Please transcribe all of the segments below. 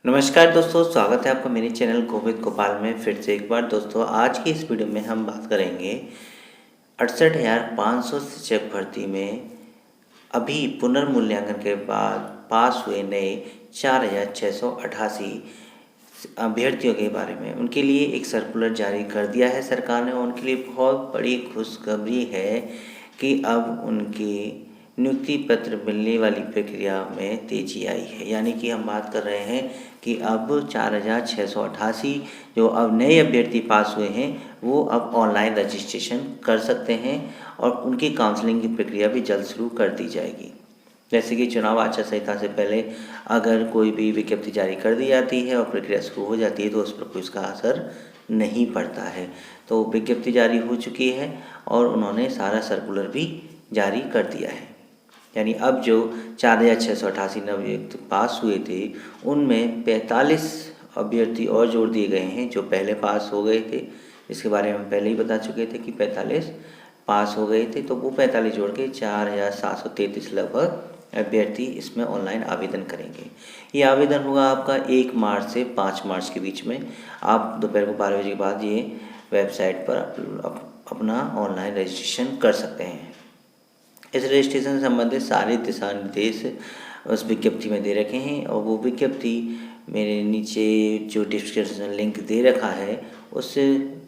नमस्कार दोस्तों, स्वागत है आपका मेरे चैनल गोविंद गोपाल में फिर से एक बार। दोस्तों, आज की इस वीडियो में हम बात करेंगे 68,500 शिक्षक भर्ती में अभी पुनर्मूल्यांकन के बाद पास हुए नए 4,688 अभ्यर्थियों के बारे में। उनके लिए एक सर्कुलर जारी कर दिया है सरकार ने। उनके लिए बहुत बड़ी खुशखबरी है कि अब उनकी नियुक्ति पत्र मिलने वाली प्रक्रिया में तेज़ी आई है। यानी कि हम बात कर रहे हैं कि अब 4,688 जो अब नए अभ्यर्थी पास हुए हैं वो अब ऑनलाइन रजिस्ट्रेशन कर सकते हैं और उनकी काउंसलिंग की प्रक्रिया भी जल्द शुरू कर दी जाएगी। जैसे कि चुनाव आचार संहिता से पहले अगर कोई भी विज्ञप्ति जारी कर दी जाती है और प्रक्रिया शुरू हो जाती है तो उस पर कोई उसका असर नहीं पड़ता है। तो विज्ञप्ति जारी हो चुकी है और उन्होंने सारा सर्कुलर भी जारी कर दिया है। यानी अब जो 4,688 नवनियुक्त पास हुए थे उनमें 45 अभ्यर्थी और जोड़ दिए गए हैं जो पहले पास हो गए थे। इसके बारे में हम पहले ही बता चुके थे कि 45 पास हो गए थे, तो वो 45 जोड़ के 4,733 लगभग अभ्यर्थी इसमें ऑनलाइन आवेदन करेंगे। ये आवेदन होगा आपका 1 मार्च से 5 मार्च के बीच में। आप दोपहर को 12 बजे के बाद ये वेबसाइट पर अपना ऑनलाइन रजिस्ट्रेशन कर सकते हैं। इस रजिस्ट्रेशन से संबंधित सारे दिशा निर्देश उस विज्ञप्ति में दे रखे हैं और वो विज्ञप्ति मेरे नीचे जो डिस्क्रिप्शन लिंक दे रखा है उस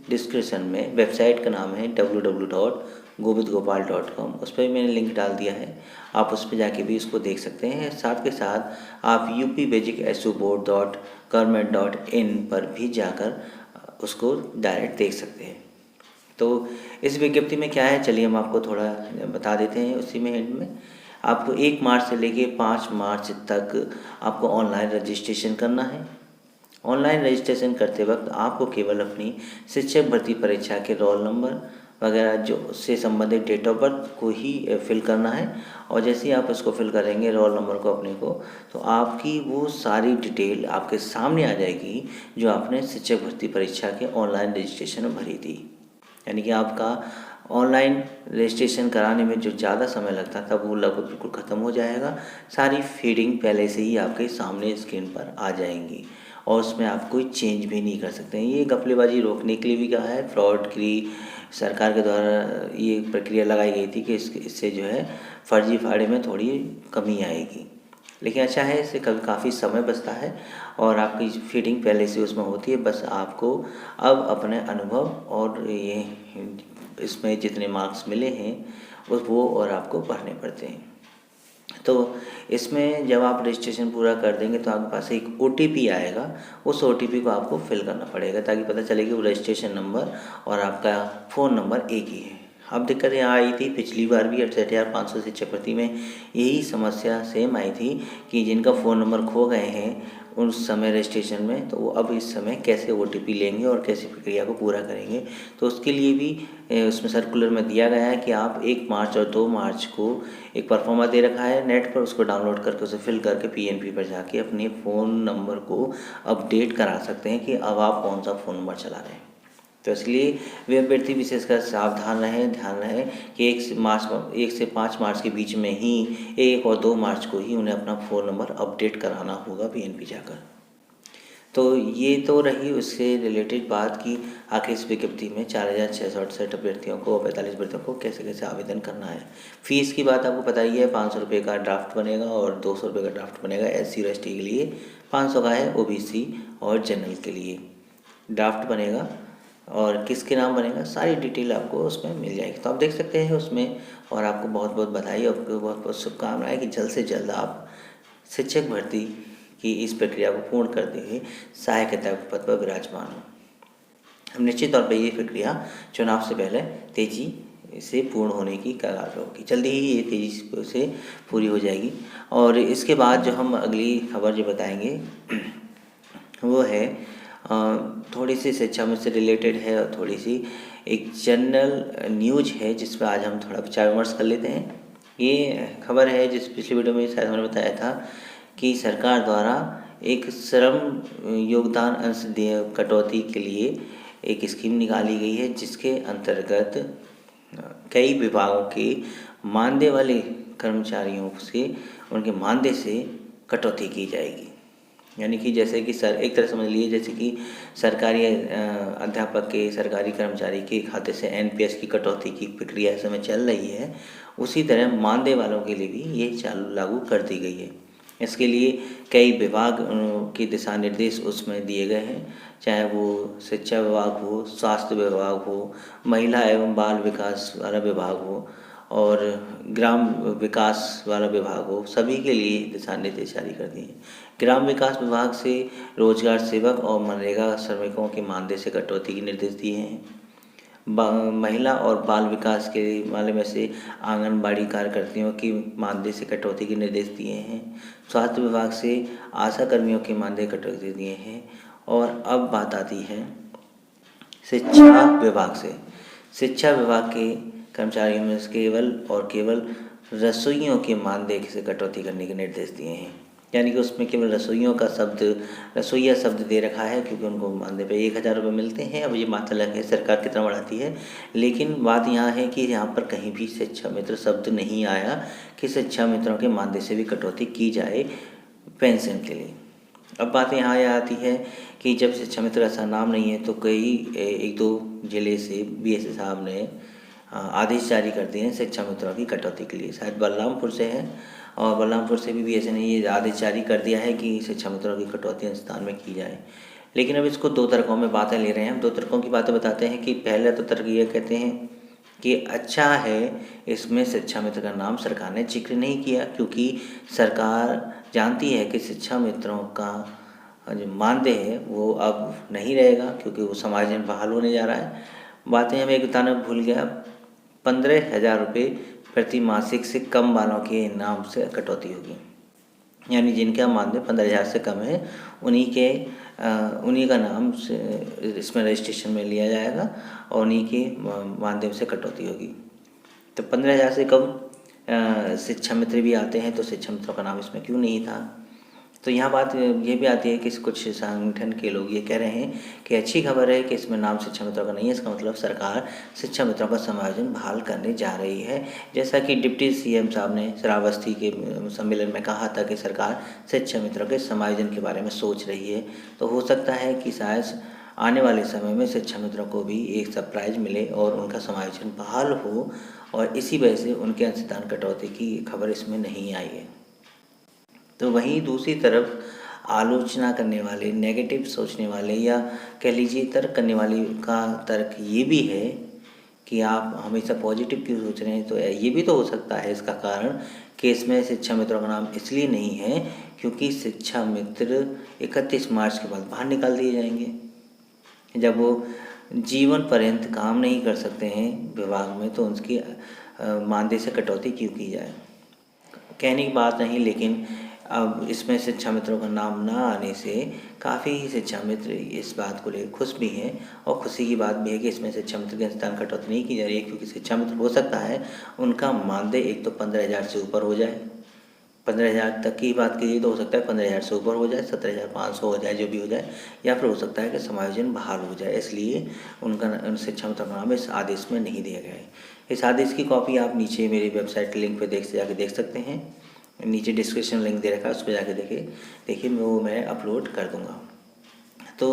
डिस्क्रिप्शन में वेबसाइट का नाम है www.govindgopal.com। उस पर मैंने लिंक डाल दिया है, आप उस पर जाके भी इसको देख सकते हैं। साथ के साथ आप upbasicsuboard.government.in पर भी जाकर उसको डायरेक्ट देख सकते हैं। तो इस विज्ञप्ति में क्या है, चलिए हम आपको थोड़ा बता देते हैं। उसी में एंड में आपको 1 मार्च से लेके 5 मार्च तक आपको ऑनलाइन रजिस्ट्रेशन करना है। ऑनलाइन रजिस्ट्रेशन करते वक्त आपको केवल अपनी शिक्षक भर्ती परीक्षा के रोल नंबर वगैरह जो उससे संबंधित डेट ऑफ बर्थ को ही फिल करना है। और जैसे ही आप उसको फिल करेंगे रोल नंबर को अपने को, तो आपकी वो सारी डिटेल आपके सामने आ जाएगी जो आपने शिक्षक भर्ती परीक्षा के ऑनलाइन रजिस्ट्रेशन में भरी थी। यानी कि आपका ऑनलाइन रजिस्ट्रेशन कराने में जो ज़्यादा समय लगता था वो लगभग बिल्कुल ख़त्म हो जाएगा। सारी फीडिंग पहले से ही आपके सामने स्क्रीन पर आ जाएंगी और उसमें आप कोई चेंज भी नहीं कर सकते हैं। ये घपलेबाजी रोकने के लिए भी कहा है, फ्रॉड के लिए सरकार के द्वारा ये प्रक्रिया लगाई गई थी कि इससे जो है फर्जी फाड़े में थोड़ी कमी आएगी। लेकिन अच्छा है, इससे कभी काफ़ी समय बचता है और आपकी फीडिंग पहले से उसमें होती है। बस आपको अब अपने अनुभव और ये इसमें जितने मार्क्स मिले हैं वो और आपको भरने पड़ते हैं। तो इसमें जब आप रजिस्ट्रेशन पूरा कर देंगे तो आपके पास एक OTP आएगा। उस OTP को आपको फिल करना पड़ेगा ताकि पता चले कि वो रजिस्ट्रेशन नंबर और आपका फ़ोन नंबर एक ही है। अब दिक्कत यहाँ आई थी, पिछली बार भी 68,500 शिक्षक भर्ती में यही समस्या सेम आई थी कि जिनका फ़ोन नंबर खो गए हैं उस समय रजिस्ट्रेशन में, तो वो अब इस समय कैसे OTP लेंगे और कैसे प्रक्रिया को पूरा करेंगे। तो उसके लिए भी उसमें सर्कुलर में दिया गया है कि आप 1 मार्च और 2 मार्च को एक परफॉर्मा दे रखा है नेट पर, उसको डाउनलोड करके उसे फिल करके PNP पर जाके अपने फ़ोन नंबर को अपडेट करा सकते हैं कि अब आप कौन सा फ़ोन नंबर चला रहे हैं। तो इसलिए वे अभ्यर्थी विशेषकर सावधान रहें, ध्यान रहे कि 1 से 5 मार्च के बीच में ही 1 और 2 मार्च को ही उन्हें अपना फ़ोन नंबर अपडेट कराना होगा PNP जाकर। तो ये तो रही उससे रिलेटेड बात की आखिर इस विज्ञप्ति में 4,668 अभ्यर्थियों को, 45 अभ्यर्थियों को कैसे कैसे आवेदन करना है। फ़ीस की बात आपको पता ही है, 500 रुपये का ड्राफ्ट बनेगा और 200 रुपये का ड्राफ्ट बनेगा SC और ST के लिए, 500 का है OBC और जनरल के लिए ड्राफ्ट बनेगा। और किसके नाम बनेगा सारी डिटेल आपको उसमें मिल जाएगी। तो आप देख सकते हैं उसमें। और आपको बहुत बहुत बधाई और बहुत बहुत शुभकामनाएं कि जल्द से जल्द आप शिक्षक भर्ती की इस प्रक्रिया को पूर्ण करते हुए सहायक अध्यापक पद पर विराजमान हो। हम निश्चित तौर पर ये प्रक्रिया चुनाव से पहले तेज़ी से पूर्ण होने की कगार पर होगी। जल्दी ही ये तेज़ी से पूरी हो जाएगी। और इसके बाद जो हम अगली खबर जो बताएंगे वो है थोड़ी सी शिक्षा में से रिलेटेड है और थोड़ी सी एक जनरल न्यूज है जिस पर आज हम थोड़ा विचार विमर्श कर लेते हैं। ये खबर है जिस पिछली वीडियो में शायद मैंने बताया था कि सरकार द्वारा एक श्रम योगदान अंश कटौती के लिए एक स्कीम निकाली गई है जिसके अंतर्गत कई विभागों के मानदेय वाले कर्मचारियों से उनके मानदेय से कटौती की जाएगी। यानी कि जैसे कि सर एक तरह समझ लीजिए जैसे कि सरकारी अध्यापक के, सरकारी कर्मचारी के खाते से एनपीएस की कटौती की प्रक्रिया इस समय चल रही है, उसी तरह मानदेय वालों के लिए भी ये चालू लागू कर दी गई है। इसके लिए कई विभाग के दिशा निर्देश उसमें दिए गए हैं, चाहे वो शिक्षा विभाग हो, स्वास्थ्य विभाग हो, महिला एवं बाल विकास वाला विभाग हो और ग्राम विकास वाला विभाग हो, सभी के लिए दिशा निर्देश जारी कर दिए हैं। ग्राम विकास विभाग से रोजगार सेवक और मनरेगा श्रमिकों के मानदेय से कटौती के निर्देश दिए हैं। महिला और बाल विकास के मामले में से आंगनबाड़ी कार्यकर्तियों की मानदेय से कटौती के निर्देश दिए हैं। स्वास्थ्य विभाग से आशा कर्मियों के मानदेय कटौती दिए हैं। और अब बात आती है शिक्षा विभाग से। शिक्षा विभाग के कर्मचारियों में केवल रसोइयों के मानदेय से कटौती करने के निर्देश दिए हैं। यानी कि उसमें केवल रसोइया शब्द दे रखा है, क्योंकि उनको मानदेय पे 1000 रुपये मिलते हैं। अब ये बात अलग है सरकार कितना बढ़ाती है, लेकिन बात यहाँ है कि यहाँ पर कहीं भी शिक्षा मित्र शब्द नहीं आया कि शिक्षा मित्रों के मानदेय से भी कटौती की जाए पेंशन के लिए। अब बात यहाँ आती है कि जब शिक्षा मित्र ऐसा नाम नहीं है तो कई 1-2 जिले से बीएसए साहब ने आदेश जारी कर दिए हैं शिक्षा मित्रों की कटौती के लिए। शायद बलरामपुर से है और बलरामपुर से भी बीएसए ने ये आदेश जारी कर दिया है कि शिक्षा मित्रों की कटौती अनुदान में की जाए। लेकिन अब इसको 2 तर्कों में बातें ले रहे हैं। हम 2 तर्कों की बातें बताते हैं कि पहला तो तर्क ये कहते हैं कि अच्छा है इसमें शिक्षा मित्र का नाम सरकार ने जिक्र नहीं किया, क्योंकि सरकार जानती है कि शिक्षा मित्रों का जो मानदेय है वो अब नहीं रहेगा, क्योंकि वो समाजन बहाल होने जा रहा है। बातें हमें एक बताना भूल गया, 15,000 रुपये प्रति मासिक से कम वालों के नाम से कटौती होगी। यानी जिनका मानदेय 15,000 से कम है उन्हीं का नाम से इसमें रजिस्ट्रेशन में लिया जाएगा और उन्हीं के मानदेय से कटौती होगी। तो 15,000 से कम शिक्षा मित्र भी आते हैं, तो शिक्षा मित्रों का नाम इसमें क्यों नहीं था। तो यहाँ बात ये भी आती है कि कुछ संगठन के लोग ये कह रहे हैं कि अच्छी खबर है कि इसमें नाम शिक्षा मित्रों का नहीं है, इसका मतलब सरकार शिक्षा मित्रों का समायोजन बहाल करने जा रही है। जैसा कि डिप्टी सीएम साहब ने श्रावस्ती के सम्मेलन में कहा था कि सरकार शिक्षा मित्रों के समायोजन के बारे में सोच रही है। तो हो सकता है कि शायद आने वाले समय में शिक्षा मित्रों को भी एक सरप्राइज मिले और उनका समायोजन बहाल हो, और इसी वजह से उनके अंशदान कटौती की खबर इसमें नहीं आई है। तो वहीं दूसरी तरफ आलोचना करने वाले, नेगेटिव सोचने वाले या कह लीजिए तर्क करने वाले का तर्क ये भी है कि आप हमेशा पॉजिटिव क्यों सोच रहे हैं। तो ये भी तो हो सकता है इसका कारण कि इसमें शिक्षा मित्रों का नाम इसलिए नहीं है क्योंकि शिक्षा मित्र 31 मार्च के बाद बाहर निकाल दिए जाएंगे। जब वो जीवन पर्यंत काम नहीं कर सकते हैं विभाग में, तो उनकी मानदेय से कटौती क्यों की जाए। कहने की बात नहीं, लेकिन अब इसमें शिक्षा मित्रों का नाम ना आने से काफ़ी शिक्षा मित्र इस बात को लेकर खुश भी हैं। और खुशी की बात भी है कि इसमें शिक्षा मित्र के अंशदान कटौती नहीं की जा रही है, क्योंकि शिक्षा मित्र हो सकता है उनका मानदेय एक तो 15,000 से ऊपर हो जाए, 15,000 तक की बात कीजिए तो हो सकता है 15,000 से ऊपर हो जाए, 17,500 हो जाए, जो भी हो जाए, या फिर हो सकता है कि समायोजन बहाल हो जाए। इसलिए उन शिक्षा मित्रों का नाम इस आदेश में नहीं दिया गया है। इस आदेश की कॉपी आप नीचे मेरी वेबसाइट लिंक पे जाके देख सकते हैं। नीचे डिस्क्रिप्शन लिंक दे रखा है, उस पर जाके देखिए मैं अपलोड कर दूंगा। तो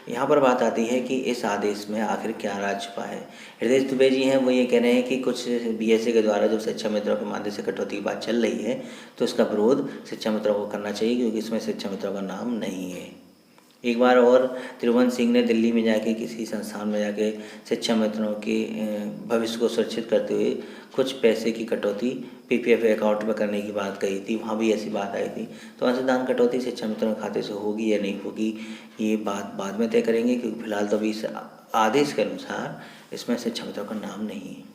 यहाँ पर बात आती है कि इस आदेश में आखिर क्या राज छुपा है। हृदय दुबे जी हैं, वो ये कह रहे हैं कि कुछ बीएसए के द्वारा जो शिक्षा मित्रों के मानदेय से कटौती की बात चल रही है, तो इसका विरोध शिक्षा मित्रों को करना चाहिए, क्योंकि इसमें शिक्षा मित्रों का नाम नहीं है। एक बार और त्रिभुवन सिंह ने दिल्ली में जाके किसी संस्थान में जाके शिक्षा मित्रों के भविष्य को सुरक्षित करते हुए कुछ पैसे की कटौती पीपीएफ अकाउंट में करने की बात कही थी। वहाँ भी ऐसी बात आई थी। तो अंशदान कटौती शिक्षा मित्रों के खाते से होगी या नहीं होगी, ये बात बाद में तय करेंगे, क्योंकि फिलहाल तो अभी इस आदेश के अनुसार इसमें शिक्षा मित्रों का नाम नहीं है।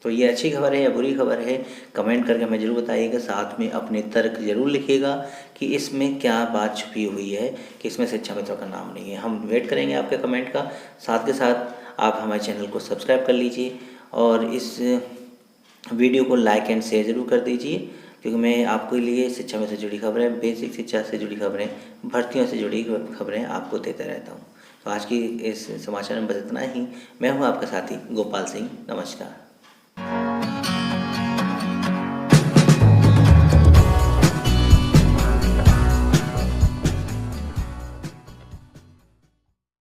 तो ये अच्छी खबर है या बुरी खबर है, कमेंट करके हमें ज़रूर बताइएगा। साथ में अपने तर्क ज़रूर लिखिएगा कि इसमें क्या बात छुपी हुई है कि इसमें शिक्षा मित्रों का नाम नहीं है। हम वेट करेंगे आपके कमेंट का। साथ के साथ आप हमारे चैनल को सब्सक्राइब कर लीजिए और इस वीडियो को लाइक एंड शेयर ज़रूर कर दीजिए, क्योंकि मैं आपके लिए शिक्षा में से जुड़ी खबरें, बेसिक शिक्षा से जुड़ी खबरें, भर्तियों से जुड़ी खबरें आपको देता रहता हूँ। तो आज की इस समाचार में बस इतना ही। मैं हूँ आपका साथी गोपाल सिंह। नमस्कार।